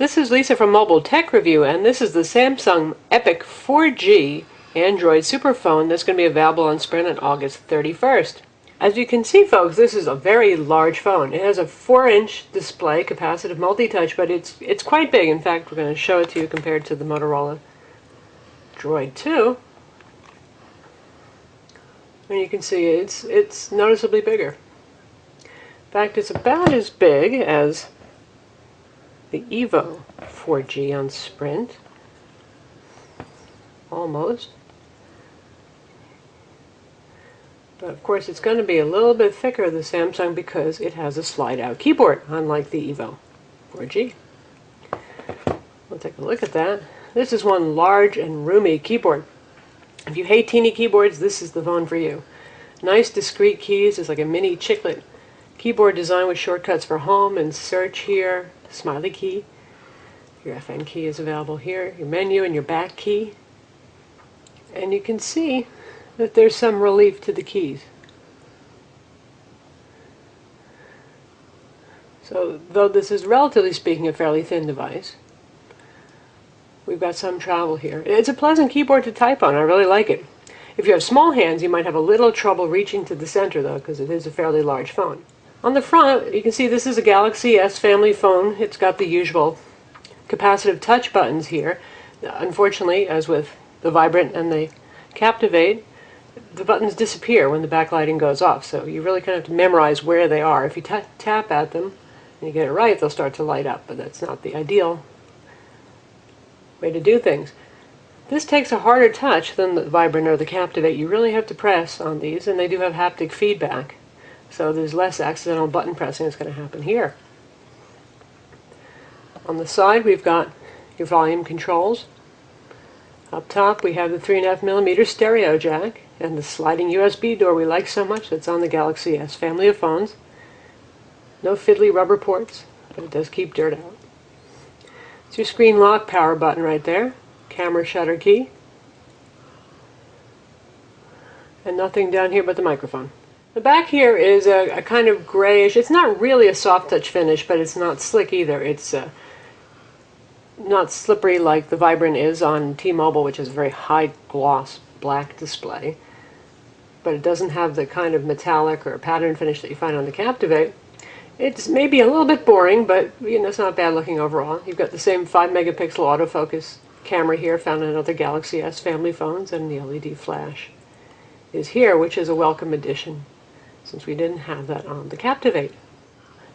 This is Lisa from Mobile Tech Review, and this is the Samsung Epic 4G Android Superphone that's going to be available on Sprint on August 31st. As you can see, folks, this is a very large phone. It has a 4-inch display, capacitive multi-touch, but it's quite big. In fact, we're going to show it to you compared to the Motorola Droid 2. And you can see it's noticeably bigger. In fact, it's about as big as the Evo 4G on Sprint. Almost. But of course it's going to be a little bit thicker, the Samsung, because it has a slide-out keyboard, unlike the Evo 4G. We'll take a look at that. This is one large and roomy keyboard. If you hate teeny keyboards, this is the phone for you. Nice discrete keys. It's like a mini chiclet keyboard design with shortcuts for home and search here. Smiley key. Your FN key is available here. Your menu and your back key. And you can see that there's some relief to the keys. So, though this is relatively speaking a fairly thin device, we've got some travel here. It's a pleasant keyboard to type on. I really like it. If you have small hands, you might have a little trouble reaching to the center, though, because it is a fairly large phone. On the front, you can see this is a Galaxy S family phone. It's got the usual capacitive touch buttons here. Unfortunately, as with the Vibrant and the Captivate, the buttons disappear when the backlighting goes off, so you really kind of have to memorize where they are. If you tap at them and you get it right, they'll start to light up, but that's not the ideal way to do things. This takes a harder touch than the Vibrant or the Captivate. You really have to press on these, and they do have haptic feedback, so there's less accidental button pressing that's going to happen here. On the side, we've got your volume controls. Up top, we have the 3.5mm stereo jack and the sliding USB door we like so much that's on the Galaxy S family of phones. No fiddly rubber ports, but it does keep dirt out. It's your screen lock power button right there. Camera shutter key. And nothing down here but the microphone. The back here is a kind of grayish. It's not really a soft touch finish, but it's not slick either. It's not slippery like the Vibrant is on T-Mobile, which is a very high gloss black display. But it doesn't have the kind of metallic or pattern finish that you find on the Captivate. It's maybe a little bit boring, but it's not bad looking overall. You've got the same 5-megapixel autofocus camera here found in other Galaxy S family phones, and the LED flash is here, which is a welcome addition since we didn't have that on the Captivate.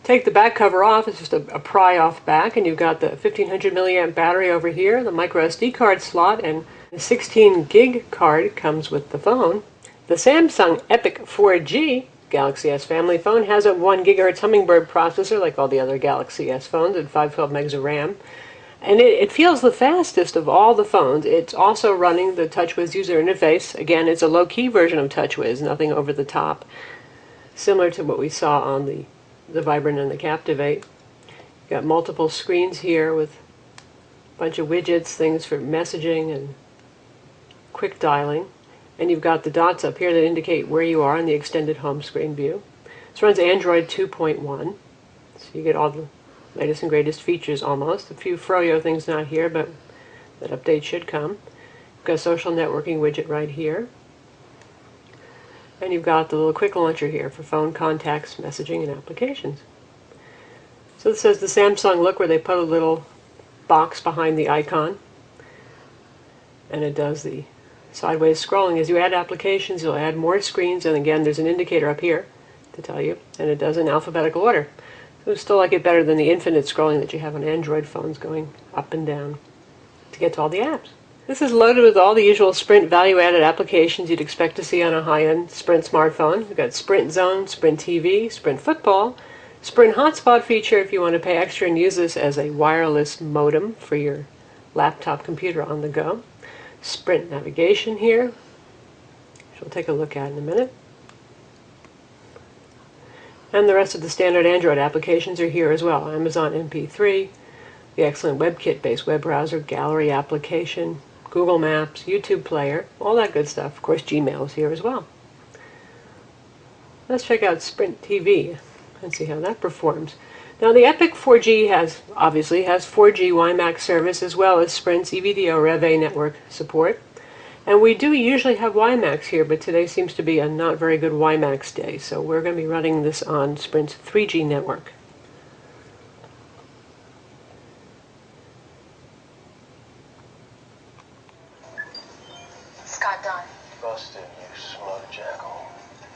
Take the back cover off. It's just a pry-off back, and you've got the 1500 milliamp battery over here, the micro SD card slot, and the 16 gig card comes with the phone. The Samsung Epic 4G Galaxy S family phone has a 1 GHz Hummingbird processor like all the other Galaxy S phones and 512 megs of RAM. And it feels the fastest of all the phones. It's also running the TouchWiz user interface. Again, it's a low-key version of TouchWiz, nothing over the top, similar to what we saw on the Vibrant and the Captivate. You've got multiple screens here with a bunch of widgets, things for messaging and quick dialing. And you've got the dots up here that indicate where you are in the extended home screen view. This runs Android 2.1, so you get all the latest and greatest features almost. A few Froyo things not here, but that update should come. You've got a social networking widget right here. And you've got the little quick launcher here for phone contacts, messaging, and applications. So this says the Samsung look, where they put a little box behind the icon. And it does the sideways scrolling. As you add applications, you'll add more screens, and again, there's an indicator up here to tell you, and it does in alphabetical order. So I still like it better than the infinite scrolling that you have on Android phones going up and down to get to all the apps. This is loaded with all the usual Sprint value-added applications you'd expect to see on a high-end Sprint smartphone. We've got Sprint Zone, Sprint TV, Sprint Football, Sprint Hotspot feature if you want to pay extra and use this as a wireless modem for your laptop computer on the go. Sprint Navigation here, which we'll take a look at in a minute. And the rest of the standard Android applications are here as well. Amazon MP3, the excellent WebKit-based web browser, gallery application, Google Maps, YouTube Player, all that good stuff. Of course, Gmail is here as well. Let's check out Sprint TV and see how that performs. Now the Epic 4G obviously has 4G WiMAX service as well as Sprint's EVDO Rev-A network support. And we do usually have WiMAX here, but today seems to be a not very good WiMAX day, so we're going to be running this on Sprint's 3G network. Scott Dunn. Busted, you smug jackal.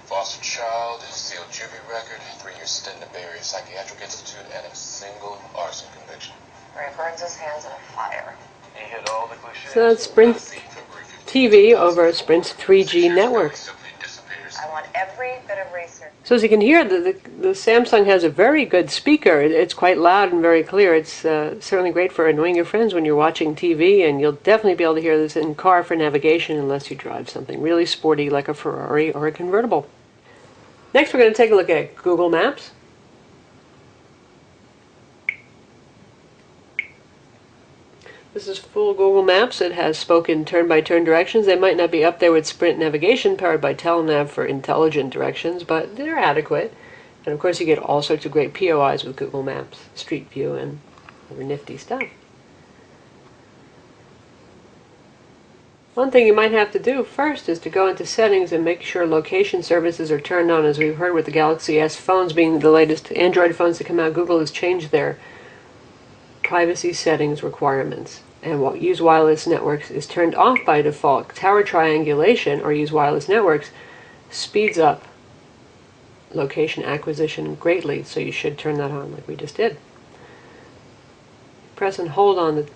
Foster child, sealed juvie record, 3-year stint in the Bay Area Psychiatric Institute, and a single arson conviction. Where he burns his hands in a fire. He hit all the cliches. So that's Sprint TV over Sprint's 3G network. I want every bit of research. So as you can hear, the Samsung has a very good speaker. It's quite loud and very clear. It's certainly great for annoying your friends when you're watching TV, and you'll definitely be able to hear this in car for navigation unless you drive something really sporty like a Ferrari or a convertible. Next we're going to take a look at Google Maps. This is full Google Maps. It has spoken turn-by-turn directions. They might not be up there with Sprint navigation powered by Telenav for intelligent directions, but they're adequate. And of course you get all sorts of great POIs with Google Maps, Street View, and other nifty stuff. One thing you might have to do first is to go into settings and make sure location services are turned on. As we've heard with the Galaxy S phones being the latest Android phones to come out, Google has changed their privacy settings requirements, and what use wireless networks is turned off by default. Tower triangulation, or use wireless networks, speeds up location acquisition greatly, so you should turn that on like we just did. Press and hold on the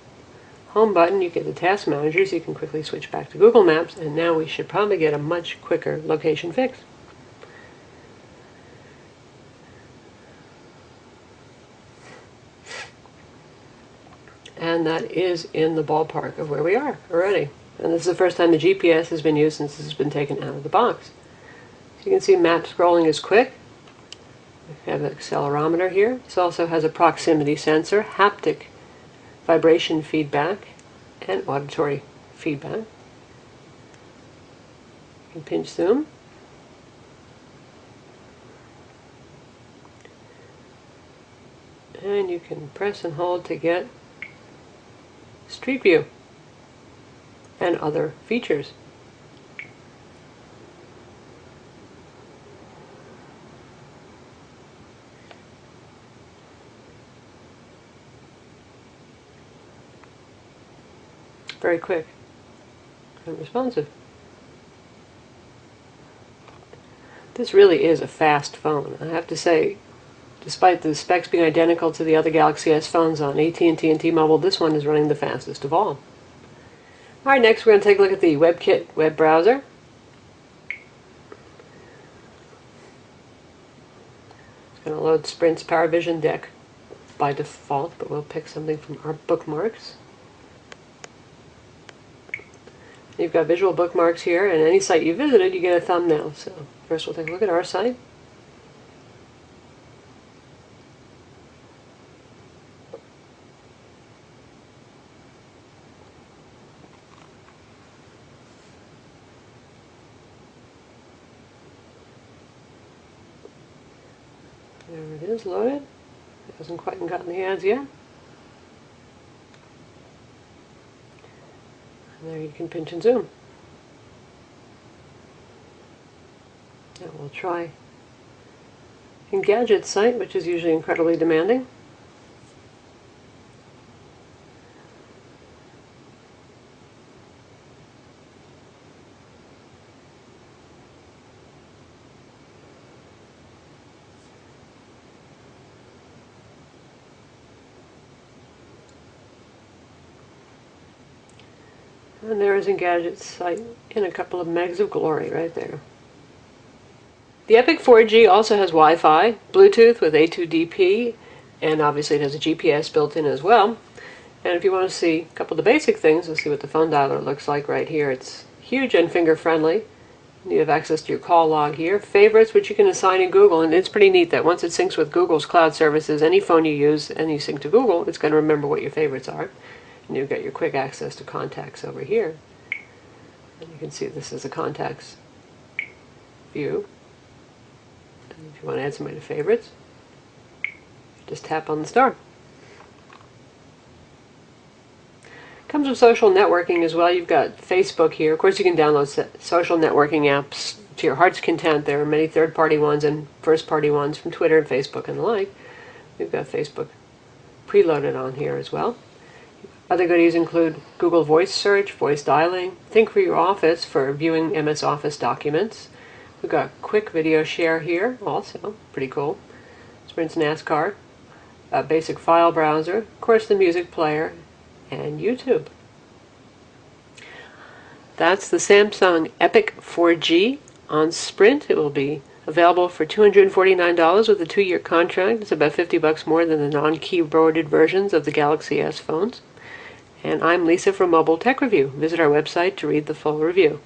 home button, you get the task manager, so you can quickly switch back to Google Maps, and now we should probably get a much quicker location fix. And that is in the ballpark of where we are already. And this is the first time the GPS has been used since this has been taken out of the box. So you can see map scrolling is quick. We have an accelerometer here. This also has a proximity sensor, haptic vibration feedback, and auditory feedback. You can pinch zoom. And you can press and hold to get Street View and other features. Very quick and responsive. This really is a fast phone. I have to say, despite the specs being identical to the other Galaxy S phones on AT&T and T-Mobile, this one is running the fastest of all. Alright, next we're going to take a look at the WebKit web browser. It's going to load Sprint's PowerVision deck by default, but we'll pick something from our bookmarks. You've got visual bookmarks here, and any site you visited, you get a thumbnail. So first we'll take a look at our site. There it is, loaded. It hasn't quite gotten the ads yet. And there you can pinch and zoom. Now we'll try Engadget's site, which is usually incredibly demanding. And there is Engadget's site in a couple of megs of glory right there. The Epic 4G also has Wi-Fi, Bluetooth with A2DP, and obviously it has a GPS built in as well. And if you want to see a couple of the basic things, let's see what the phone dialer looks like right here. It's huge and finger-friendly. You have access to your call log here. Favorites, which you can assign in Google, and it's pretty neat that once it syncs with Google's cloud services, any phone you use and you sync to Google, it's going to remember what your favorites are. And you've got your quick access to contacts over here. And you can see this is a contacts view. And if you want to add somebody to favorites, Just tap on the star. Comes with social networking as well. You've got Facebook here. Of course, you can download social networking apps to your heart's content. There are many third-party ones and first-party ones from Twitter and Facebook and the like. We've got Facebook preloaded on here as well. Other goodies include Google Voice Search, voice dialing, Think for Your Office for viewing MS Office documents. We've got quick video share here also, pretty cool. Sprint's NASCAR, a basic file browser, of course the music player, and YouTube. That's the Samsung Epic 4G on Sprint. It will be available for $249 with a 2-year contract. It's about $50 more than the non-keyboarded versions of the Galaxy S phones. And I'm Lisa from Mobile Tech Review. Visit our website to read the full review.